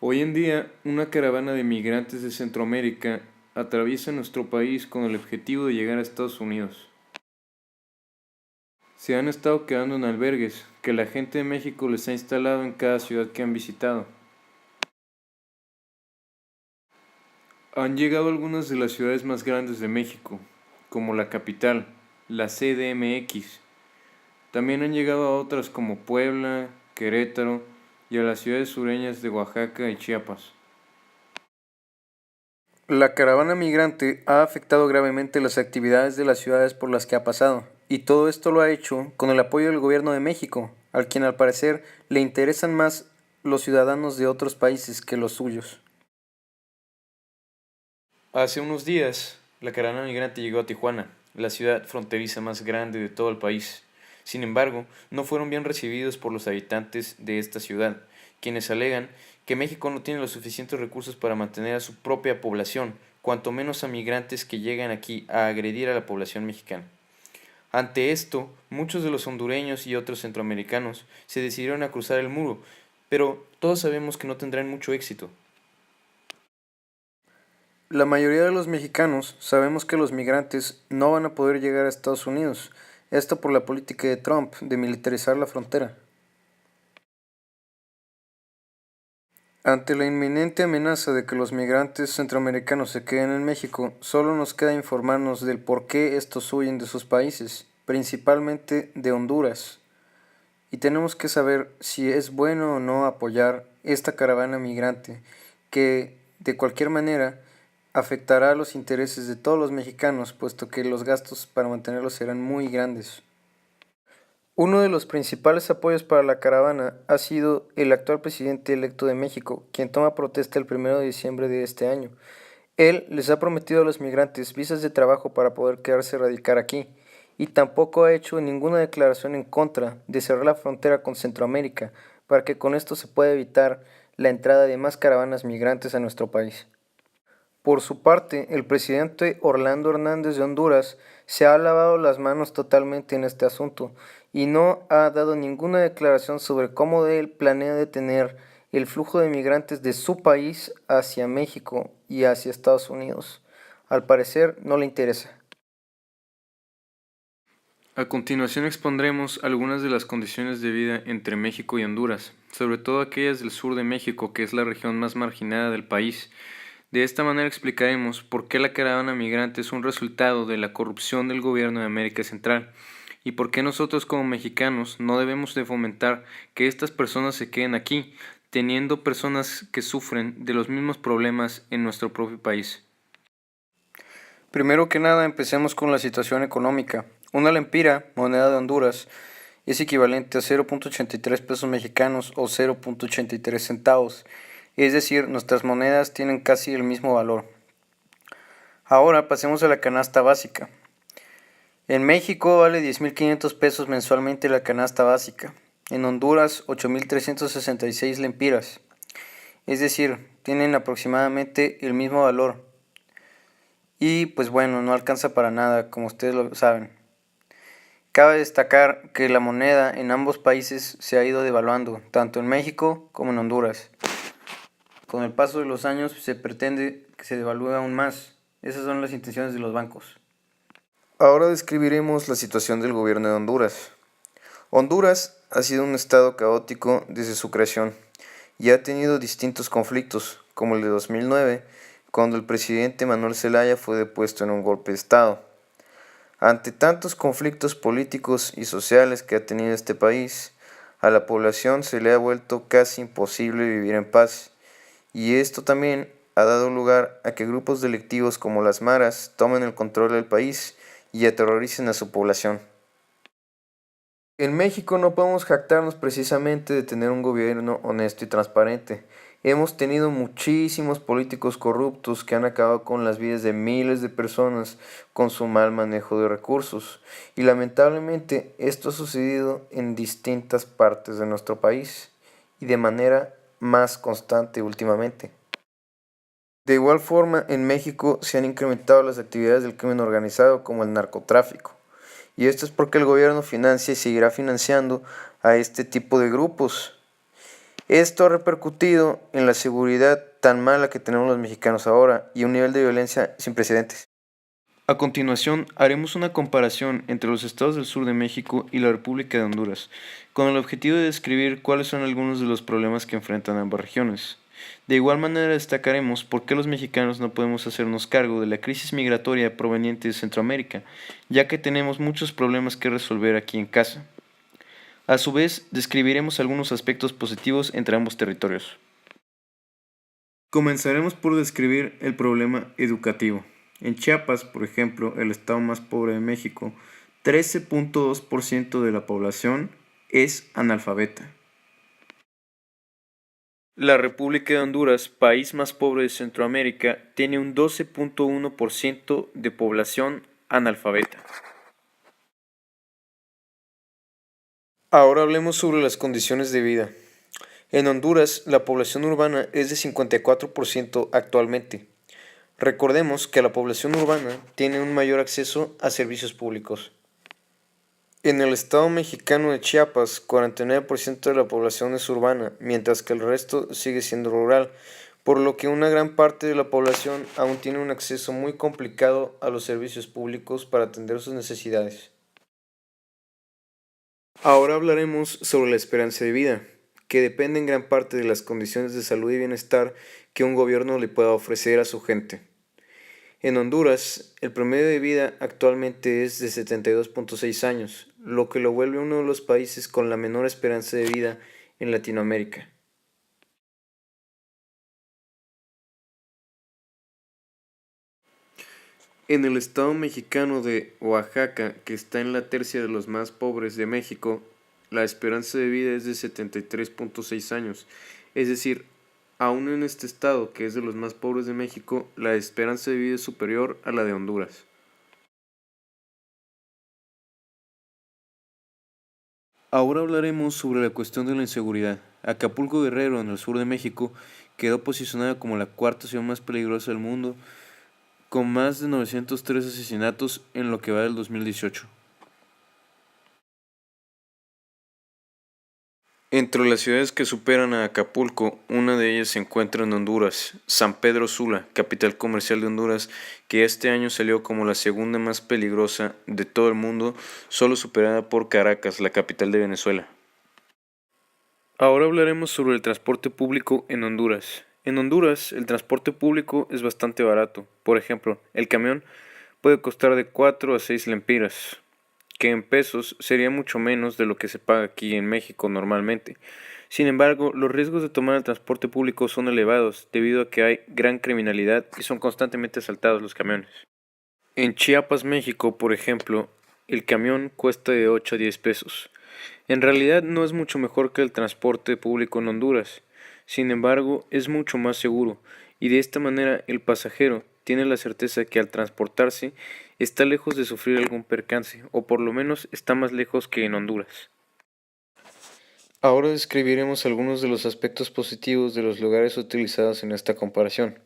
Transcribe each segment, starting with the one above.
Hoy en día, una caravana de migrantes de Centroamérica atraviesa nuestro país con el objetivo de llegar a Estados Unidos. Se han estado quedando en albergues que la gente de México les ha instalado en cada ciudad que han visitado. Han llegado a algunas de las ciudades más grandes de México, como la capital, la CDMX. También han llegado a otras como Puebla, Querétaro y a las ciudades sureñas de Oaxaca y Chiapas. La caravana migrante ha afectado gravemente las actividades de las ciudades por las que ha pasado, y todo esto lo ha hecho con el apoyo del gobierno de México, al quien al parecer le interesan más los ciudadanos de otros países que los suyos. Hace unos días, la caravana migrante llegó a Tijuana, la ciudad fronteriza más grande de todo el país. Sin embargo, no fueron bien recibidos por los habitantes de esta ciudad, quienes alegan que México no tiene los suficientes recursos para mantener a su propia población, cuanto menos a migrantes que llegan aquí a agredir a la población mexicana. Ante esto, muchos de los hondureños y otros centroamericanos se decidieron a cruzar el muro, pero todos sabemos que no tendrán mucho éxito. La mayoría de los mexicanos sabemos que los migrantes no van a poder llegar a Estados Unidos, esto por la política de Trump de militarizar la frontera. Ante la inminente amenaza de que los migrantes centroamericanos se queden en México, solo nos queda informarnos del por qué estos huyen de sus países, principalmente de Honduras, y tenemos que saber si es bueno o no apoyar esta caravana migrante, que de cualquier manera afectará a los intereses de todos los mexicanos, puesto que los gastos para mantenerlos serán muy grandes. Uno de los principales apoyos para la caravana ha sido el actual presidente electo de México, quien toma protesta el 1 de diciembre de este año. Él les ha prometido a los migrantes visas de trabajo para poder quedarse a radicar aquí, y tampoco ha hecho ninguna declaración en contra de cerrar la frontera con Centroamérica, para que con esto se pueda evitar la entrada de más caravanas migrantes a nuestro país. Por su parte, el presidente Orlando Hernández de Honduras se ha lavado las manos totalmente en este asunto y no ha dado ninguna declaración sobre cómo él planea detener el flujo de migrantes de su país hacia México y hacia Estados Unidos. Al parecer no le interesa. A continuación expondremos algunas de las condiciones de vida entre México y Honduras, sobre todo aquellas del sur de México, que es la región más marginada del país. De esta manera explicaremos por qué la caravana migrante es un resultado de la corrupción del gobierno de América Central y por qué nosotros como mexicanos no debemos de fomentar que estas personas se queden aquí, teniendo personas que sufren de los mismos problemas en nuestro propio país. Primero que nada, empecemos con la situación económica. Una lempira, moneda de Honduras, es equivalente a 0.83 pesos mexicanos o 0.83 centavos. Es decir, nuestras monedas tienen casi el mismo valor. Ahora pasemos a la canasta básica. En México vale 10.500 pesos mensualmente la canasta básica. En Honduras 8.366 lempiras. Es decir, tienen aproximadamente el mismo valor. Y pues bueno, no alcanza para nada, como ustedes lo saben. Cabe destacar que la moneda en ambos países se ha ido devaluando, tanto en México como en Honduras. Con el paso de los años se pretende que se devalúe aún más. Esas son las intenciones de los bancos. Ahora describiremos la situación del gobierno de Honduras. Honduras ha sido un estado caótico desde su creación y ha tenido distintos conflictos, como el de 2009, cuando el presidente Manuel Zelaya fue depuesto en un golpe de estado. Ante tantos conflictos políticos y sociales que ha tenido este país, a la población se le ha vuelto casi imposible vivir en paz, y esto también ha dado lugar a que grupos delictivos como las maras tomen el control del país y aterroricen a su población. En México no podemos jactarnos precisamente de tener un gobierno honesto y transparente. Hemos tenido muchísimos políticos corruptos que han acabado con las vidas de miles de personas con su mal manejo de recursos. Y lamentablemente esto ha sucedido en distintas partes de nuestro país y de manera más constante últimamente. De igual forma, en México se han incrementado las actividades del crimen organizado como el narcotráfico. Y esto es porque el gobierno financia y seguirá financiando a este tipo de grupos. Esto ha repercutido en la seguridad tan mala que tenemos los mexicanos ahora y un nivel de violencia sin precedentes. A continuación, haremos una comparación entre los estados del sur de México y la República de Honduras, con el objetivo de describir cuáles son algunos de los problemas que enfrentan ambas regiones. De igual manera destacaremos por qué los mexicanos no podemos hacernos cargo de la crisis migratoria proveniente de Centroamérica, ya que tenemos muchos problemas que resolver aquí en casa. A su vez, describiremos algunos aspectos positivos entre ambos territorios. Comenzaremos por describir el problema educativo. En Chiapas, por ejemplo, el estado más pobre de México, 13.2% de la población es analfabeta. La República de Honduras, país más pobre de Centroamérica, tiene un 12.1% de población analfabeta. Ahora hablemos sobre las condiciones de vida. En Honduras, la población urbana es de 54% actualmente. Recordemos que la población urbana tiene un mayor acceso a servicios públicos. En el estado mexicano de Chiapas, 49% de la población es urbana, mientras que el resto sigue siendo rural, por lo que una gran parte de la población aún tiene un acceso muy complicado a los servicios públicos para atender sus necesidades. Ahora hablaremos sobre la esperanza de vida, que depende en gran parte de las condiciones de salud y bienestar que un gobierno le pueda ofrecer a su gente. En Honduras, el promedio de vida actualmente es de 72.6 años, lo que lo vuelve uno de los países con la menor esperanza de vida en Latinoamérica. En el estado mexicano de Oaxaca, que está en la tercia de los más pobres de México, la esperanza de vida es de 73.6 años, es decir, aún en este estado, que es de los más pobres de México, la esperanza de vida es superior a la de Honduras. Ahora hablaremos sobre la cuestión de la inseguridad. Acapulco Guerrero, en el sur de México, quedó posicionada como la cuarta ciudad más peligrosa del mundo, con más de 903 asesinatos en lo que va del 2018. Entre las ciudades que superan a Acapulco, una de ellas se encuentra en Honduras, San Pedro Sula, capital comercial de Honduras, que este año salió como la segunda más peligrosa de todo el mundo, solo superada por Caracas, la capital de Venezuela. Ahora hablaremos sobre el transporte público en Honduras. En Honduras, el transporte público es bastante barato. Por ejemplo, el camión puede costar de 4 a 6 lempiras, que en pesos sería mucho menos de lo que se paga aquí en México normalmente. Sin embargo, los riesgos de tomar el transporte público son elevados debido a que hay gran criminalidad y son constantemente asaltados los camiones. En Chiapas, México, por ejemplo, el camión cuesta de 8 a 10 pesos. En realidad no es mucho mejor que el transporte público en Honduras. Sin embargo, es mucho más seguro y de esta manera el pasajero tiene la certeza que al transportarse está lejos de sufrir algún percance o por lo menos está más lejos que en Honduras. Ahora describiremos algunos de los aspectos positivos de los lugares utilizados en esta comparación.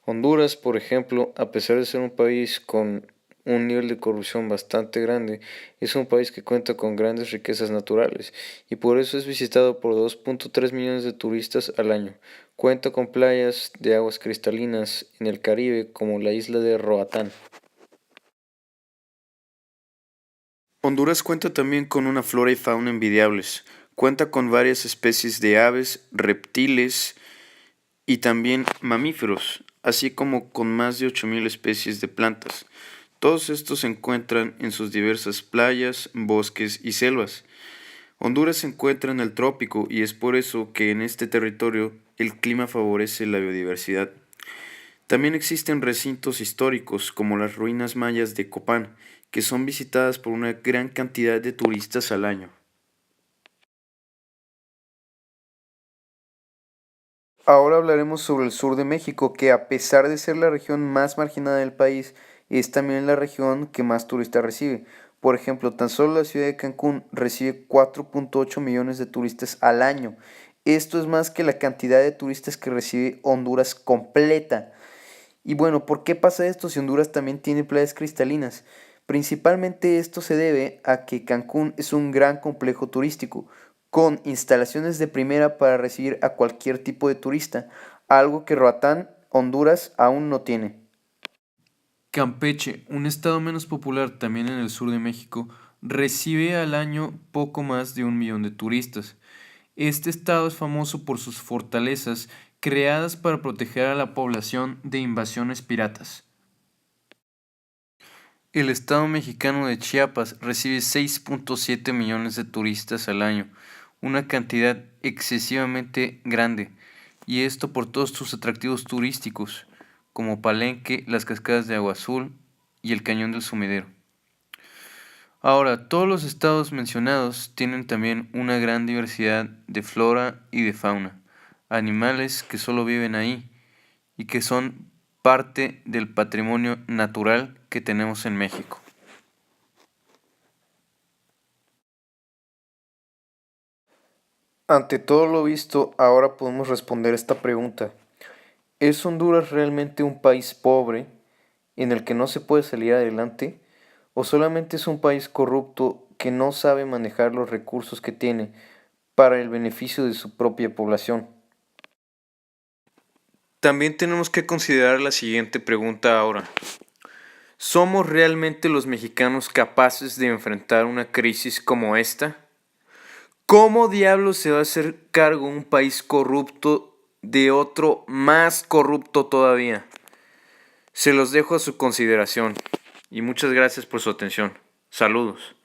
Honduras, por ejemplo, a pesar de ser un país con un nivel de corrupción bastante grande, es un país que cuenta con grandes riquezas naturales y por eso es visitado por 2.3 millones de turistas al año. Cuenta con playas de aguas cristalinas en el Caribe como la isla de Roatán. Honduras cuenta también con una flora y fauna envidiables. Cuenta con varias especies de aves, reptiles y también mamíferos, así como con más de 8.000 especies de plantas. Todos estos se encuentran en sus diversas playas, bosques y selvas. Honduras se encuentra en el trópico y es por eso que en este territorio el clima favorece la biodiversidad. También existen recintos históricos como las ruinas mayas de Copán, que son visitadas por una gran cantidad de turistas al año. Ahora hablaremos sobre el sur de México, que a pesar de ser la región más marginada del país, es también la región que más turistas recibe. Por ejemplo, tan solo la ciudad de Cancún recibe 4.8 millones de turistas al año. Esto es más que la cantidad de turistas que recibe Honduras completa. Y bueno, ¿por qué pasa esto si Honduras también tiene playas cristalinas? Principalmente esto se debe a que Cancún es un gran complejo turístico, con instalaciones de primera para recibir a cualquier tipo de turista, algo que Roatán, Honduras, aún no tiene. Campeche, un estado menos popular también en el sur de México, recibe al año poco más de 1 millón de turistas. Este estado es famoso por sus fortalezas creadas para proteger a la población de invasiones piratas. El estado mexicano de Chiapas recibe 6.7 millones de turistas al año, una cantidad excesivamente grande, y esto por todos sus atractivos turísticos, como Palenque, las cascadas de Agua Azul y el Cañón del Sumidero. Ahora, todos los estados mencionados tienen también una gran diversidad de flora y de fauna, animales que solo viven ahí y que son parte del patrimonio natural que tenemos en México. Ante todo lo visto, ahora podemos responder esta pregunta. ¿Es Honduras realmente un país pobre en el que no se puede salir adelante? ¿O solamente es un país corrupto que no sabe manejar los recursos que tiene para el beneficio de su propia población? También tenemos que considerar la siguiente pregunta ahora. ¿Somos realmente los mexicanos capaces de enfrentar una crisis como esta? ¿Cómo diablos se va a hacer cargo un país corrupto de otro más corrupto todavía? Se los dejo a su consideración y muchas gracias por su atención. Saludos.